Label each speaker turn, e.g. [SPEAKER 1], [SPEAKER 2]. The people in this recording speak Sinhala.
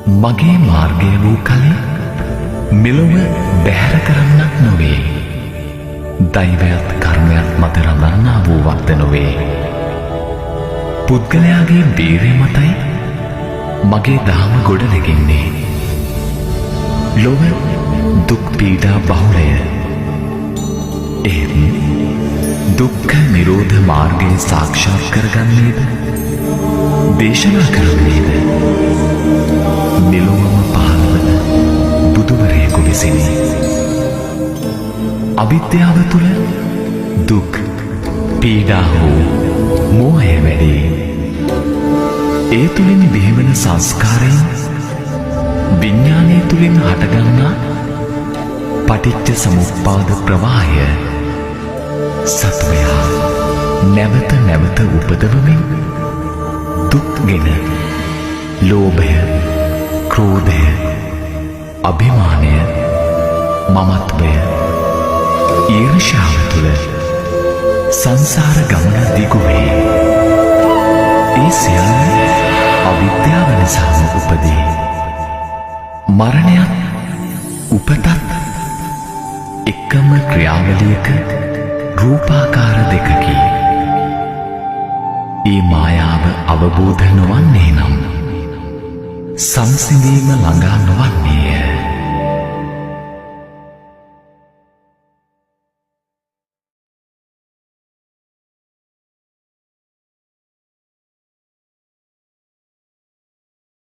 [SPEAKER 1] මගේ මාර්ගය වූ කලේ මෙලොව බැහැර කරන්නක් නොවේ. දෛවයත් කර්මයත් මත රඳන්නා වූ වක්ද නොවේ. පුද්ගලයාගේ වීරිය මතයි මගේ දහම ගොඩ නැගෙන්නේ. ලොව දුක් පීඩා බහුලය. එහෙත් දුක්ඛ නිරෝධ මාර්ගය සාක්ෂාත් කරගන්නේද දේශනා කරන්නේද මෙලොවම පහළවන බුදුවරයෙකු විසිනි. අවිද්‍යාව තුළ දුක් පීඩා හෝ මෝහය වැඩේ. ඒ තුළින් බිහිවන සංස්කාරයෙන් විඥානය තුළින් හටගන්නා පටිච්ච සමුප්පාද ප්‍රවාහය සත්වයා නැවත නැවත උපදවමින් දුක්ගෙන ලෝභය, ක්‍රෝධය, අභිමානය, මමත්වය, ඊර්ෂ්‍යාව තුළ සංසාර ගමන දිගු වේ. ඒ සියල්ල අවිද්‍යාව නිසාම උපදී. මරණයත් උපතත් එකම ක්‍රියාවලියක රූපාකාර දෙකකි. ඒ මායාව අවබෝධ නොවන්නේ නම් සංසිඳීම ළඟා නොවන්නේය.